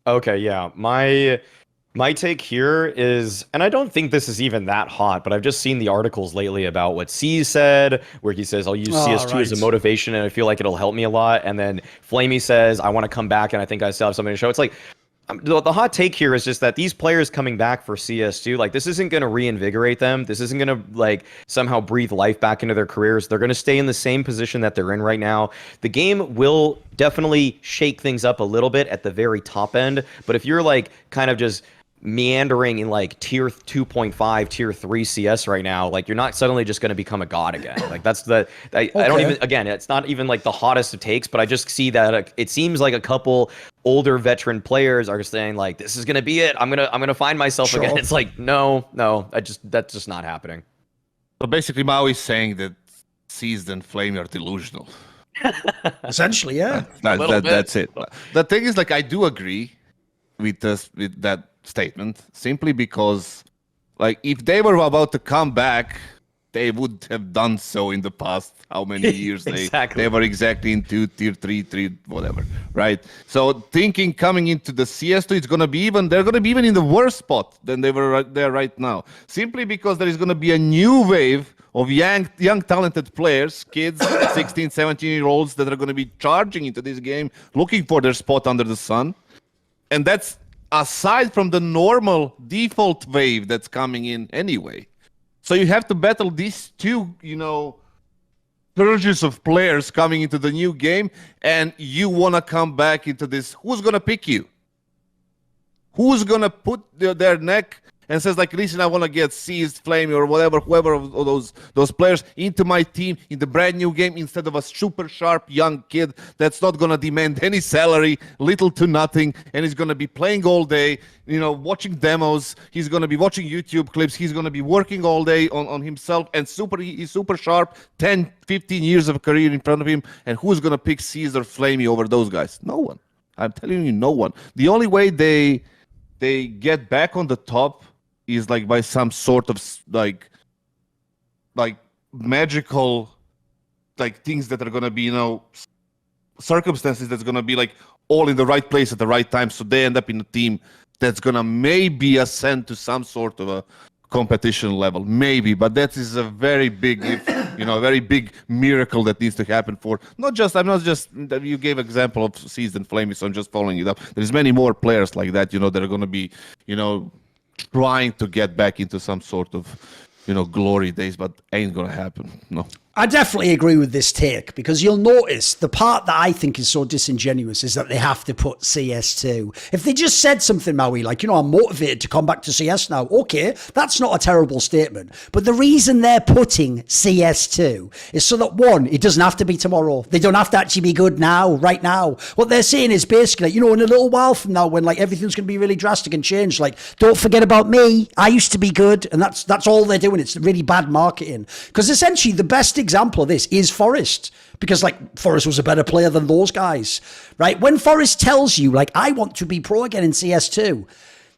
Okay, yeah. My take here is, and I don't think this is even that hot, but I've just seen the articles lately about what C said, where he says, I'll use Oh, CS2 as a right. motivation and I feel like it'll help me a lot. And then Flamey says, I want to come back and I think I still have something to show. It's like, the hot take here is just that these players coming back for CS2, like this isn't going to reinvigorate them. This isn't going to like somehow breathe life back into their careers. They're going to stay in the same position that they're in right now. The game will definitely shake things up a little bit at the very top end, but if you're like kind of just meandering in like tier 2.5 tier 3 CS right now, like you're not suddenly just going to become a god again. Like that's I don't even, Okay. again, it's not even like the hottest of takes, but I just see that it seems like a couple older veteran players are saying like this is going to be it. I'm going to find myself again. Sure. It's like no, that's just not happening. So basically, Mao is saying that Seized and Flame are delusional. Essentially, yeah. Little bit. That's it. The thing is, like, I do agree with that statement simply because, like, if they were about to come back, they would have done so in the past. How many years Exactly. they were exactly into tier 3, whatever, right? So thinking coming into the CS2, it's gonna be even. They're gonna be even in the worst spot than they were right there right now, simply because there is gonna be a new wave of young talented players, kids, 16, 17-year-olds that are gonna be charging into this game, looking for their spot under the sun, and that's aside from the normal default wave that's coming in anyway. So you have to battle these two, surges of players coming into the new game, and you want to come back into this. Who's going to pick you? Who's going to put their neck and says, like, listen, I want to get Seized, Flame, or whatever, whoever of those players into my team in the brand new game instead of a super sharp young kid that's not going to demand any salary, little to nothing, and is going to be playing all day, watching demos. He's going to be watching YouTube clips. He's going to be working all day on himself, and he's super sharp, 10, 15 years of career in front of him, and who's going to pick Seized or Flamey over those guys? No one. I'm telling you, no one. The only way they get back on the top is like by some sort of like magical like things that are gonna be circumstances that's gonna be like all in the right place at the right time, so they end up in a team that's gonna maybe ascend to some sort of a competition level, maybe, but that is a very big a very big miracle that needs to happen for I'm not just you gave example of Seized and Flamey, so I'm just following it up. There's many more players like that that are gonna be trying to get back into some sort of glory days, but ain't gonna happen. No. I definitely agree with this take, because you'll notice the part that I think is so disingenuous is that they have to put CS2. If they just said something, Maui, like, I'm motivated to come back to CS now, okay, that's not a terrible statement. But the reason they're putting CS2 is so that, one, it doesn't have to be tomorrow. They don't have to actually be good now, right now. What they're saying is basically, in a little while from now, when like everything's going to be really drastic and changed, like, don't forget about me. I used to be good. And that's all they're doing. It's really bad marketing. Because essentially the best example of this is Forrest, because like Forrest was a better player than those guys, right? When Forrest tells you like, I want to be pro again in CS2,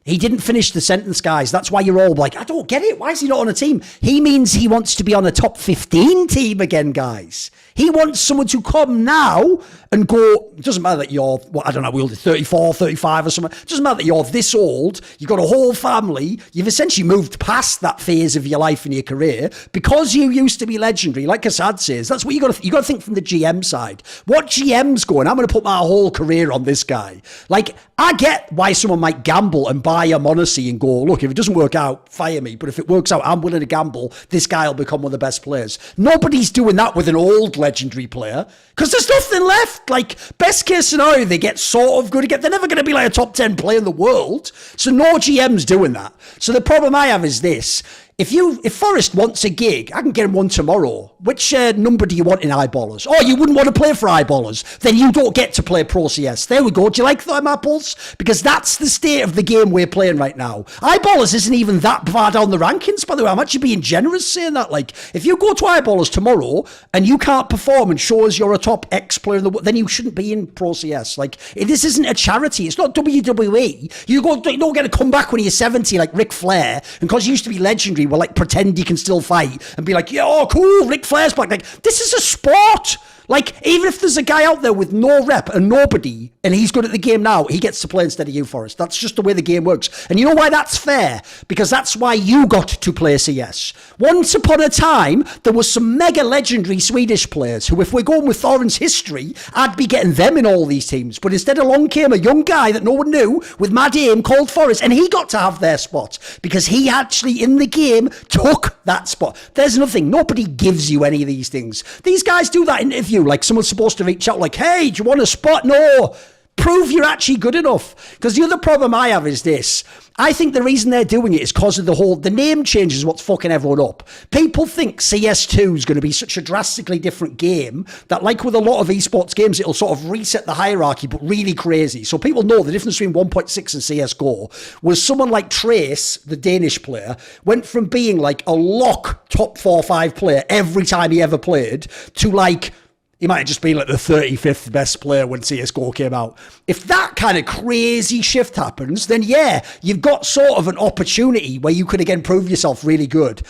he didn't finish the sentence, guys. That's why you're all like, I don't get it. Why is he not on a team? He means he wants to be on a top 15 team again, guys. He wants someone to come now and go, it doesn't matter that you're, I don't know, we'll do 34, 35 or something. It doesn't matter that you're this old. You've got a whole family. You've essentially moved past that phase of your life and your career because you used to be legendary. Like Assad says, that's what you got to think from the GM side. What GM's going, I'm going to put my whole career on this guy. Like, I get why someone might gamble and buy a Monacy and go, look, if it doesn't work out, fire me. But if it works out, I'm willing to gamble. This guy will become one of the best players. Nobody's doing that with an old legendary player because there's nothing left. Like, best case scenario, they get sort of good again. They're never going to be like a top 10 player in the world. So no GM's doing that. So the problem I have is this. If Forrest wants a gig, I can get him one tomorrow. Which number do you want in Eyeballers? Oh, you wouldn't want to play for Eyeballers. Then you don't get to play Pro CS. There we go. Do you like them apples? Because that's the state of the game we're playing right now. Eyeballers isn't even that far down the rankings, by the way. I'm actually being generous saying that. Like, if you go to Eyeballers tomorrow and you can't perform and show us you're a top X player in the world, then you shouldn't be in Pro CS. Like, this isn't a charity. It's not WWE. You don't get to come back when you're 70 like Ric Flair, and because you used to be legendary, will like pretend you can still fight and be like, yeah, oh cool, Ric Flair's back. Like, this is a sport. Like, even if there's a guy out there with no rep and nobody, and he's good at the game now, he gets to play instead of you, Forrest. That's just the way the game works. And you know why that's fair? Because that's why you got to play CS. Once upon a time, there was some mega legendary Swedish players who, if we're going with Thorin's history, I'd be getting them in all these teams. But instead along came a young guy that no one knew with mad aim called Forrest, and he got to have their spot because he actually, in the game, took that spot. There's nothing. Nobody gives you any of these things. These guys do that interview like someone's supposed to reach out like, hey, do you want a spot? No. Prove you're actually good enough. Because the other problem I have is this. I think the reason they're doing it is because of the name change is what's fucking everyone up. People think CS2 is going to be such a drastically different game that, like with a lot of esports games, it'll sort of reset the hierarchy, but really crazy. So people know the difference between 1.6 and CSGO was someone like Trace, the Danish player, went from being like a lock top 4-5 player every time he ever played to like, he might have just been like the 35th best player when CSGO came out. If that kind of crazy shift happens, then yeah, you've got sort of an opportunity where you could again prove yourself really good.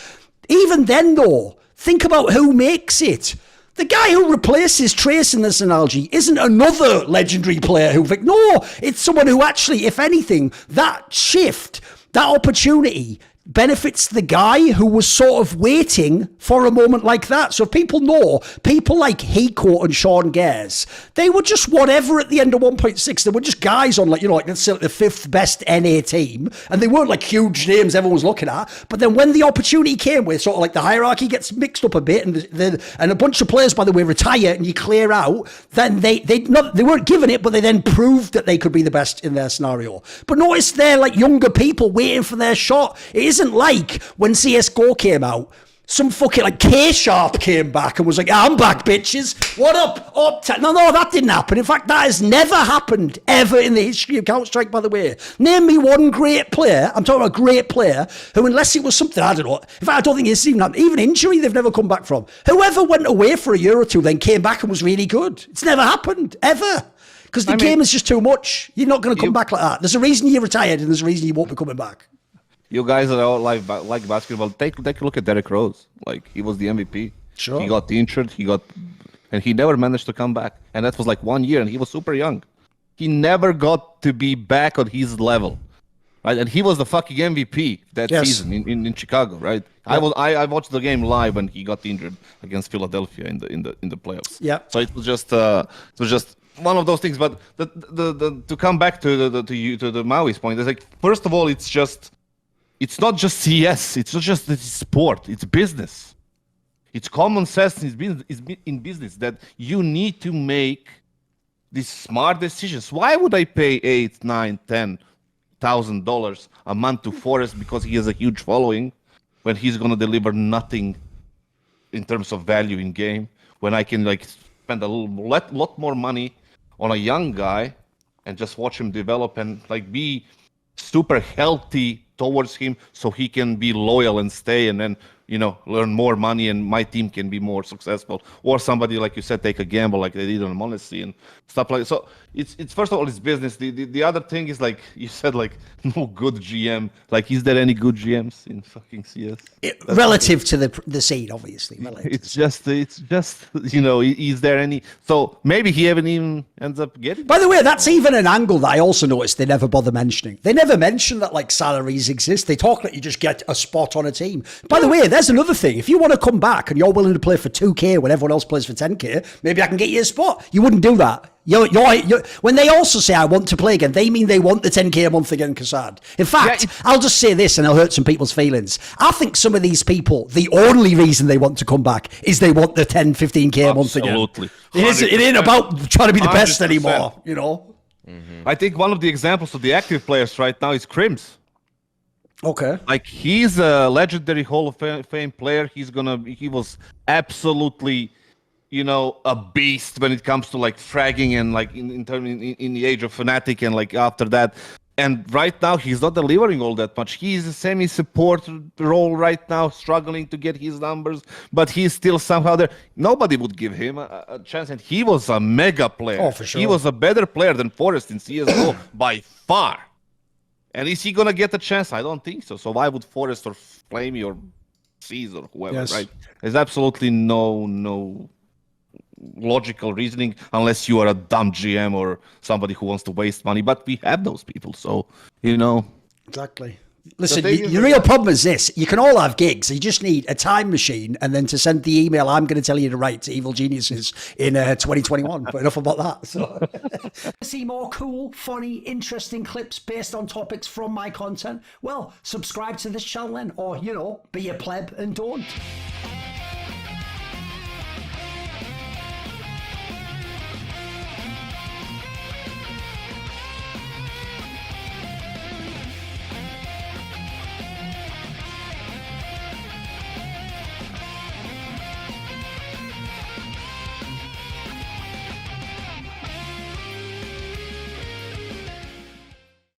Even then though, think about who makes it. The guy who replaces Trace in this analogy isn't another legendary player who, no, it's someone who actually, if anything, that shift, that opportunity benefits the guy who was sort of waiting for a moment like that. So if people know, people like Hiko and Sean Gares, they were just whatever at the end of 1.6. They were just guys on, like, you know, like let's say like the 5th best NA team, and they weren't like huge names everyone was looking at. But then when the opportunity came, where sort of like the hierarchy gets mixed up a bit, and a bunch of players, by the way, retire and you clear out, then they weren't given it, but they then proved that they could be the best in their scenario. But notice they're like younger people waiting for their shot. It isn't like when CSGO came out, some fucking like K-Sharp came back and was like, I'm back, bitches. What up? No, that didn't happen. In fact, that has never happened ever in the history of Counter-Strike, by the way. Name me one great player, I'm talking about a great player, who, unless it was something, I don't know, in fact, I don't think it's even happened, even injury they've never come back from. Whoever went away for a year or two, then came back and was really good. It's never happened, ever. Because the game is just too much. You're not going to come back like that. There's a reason you retired and there's a reason you won't be coming back. You guys are all like basketball. Take a look at Derrick Rose. Like, he was the MVP. Sure. He got injured. And he never managed to come back. And that was like 1 year, and he was super young. He never got to be back on his level, right? And he was the fucking MVP that season in Chicago, right? Yep. I watched the game live when he got injured against Philadelphia in the playoffs. Yeah. So it was just one of those things. But to come back to the Maui's point, it's like, first of all, it's not just CS. It's not just sport. It's business. It's common sense in business that you need to make these smart decisions. Why would I pay $8, $9, $10,000 a month to Forrest because he has a huge following when he's gonna deliver nothing in terms of value in game? When I can like spend a lot more money on a young guy and just watch him develop and like be super healthy towards him so he can be loyal and stay and then, you know, learn more money and my team can be more successful. Or somebody, like you said, take a gamble like they did on Monacy and stuff like that. So it's first of all, it's business. The other thing is, like you said, like, no good GM. Like, is there any good GMs in fucking CS? Relative to the scene, obviously. It's just, you know, is there any? So maybe he even ends up getting. By the way, that's even an angle that I also noticed they never bother mentioning. They never mention that like salaries exist. They talk like you just get a spot on a team. By the way, there's another thing. If you want to come back and you're willing to play for 2K when everyone else plays for 10K, maybe I can get you a spot. You wouldn't do that. You're, when they also say I want to play again, they mean they want the 10K a month again, Kassad. In fact, I'll just say this and I'll hurt some people's feelings. I think some of these people, the only reason they want to come back is they want the 10, 15K a month again. Absolutely. It ain't about trying to be the best anymore, you know? Mm-hmm. I think one of the examples of the active players right now is Crims. Okay. Like, he's a legendary Hall of Fame player. He was absolutely, you know, a beast when it comes to like fragging and like in the age of Fnatic and like after that. And right now he's not delivering all that much. He's a semi-support role right now, struggling to get his numbers, but he's still somehow there. Nobody would give him a chance, and he was a mega player. Oh, for sure. He was a better player than Forrest in CSGO by far. And is he gonna get a chance? I don't think so. So why would Forrest or Flamey or C's or whoever, right? There's absolutely no logical reasoning unless you are a dumb GM or somebody who wants to waste money. But we have those people, so Exactly. Listen, thing is your real problem is this. You can all have gigs. You just need a time machine and then to send the email I'm going to tell you to write to evil geniuses in 2021. But enough about that. So. See more cool, funny, interesting clips based on topics from my content? Well, subscribe to this channel then, or, be a pleb and don't.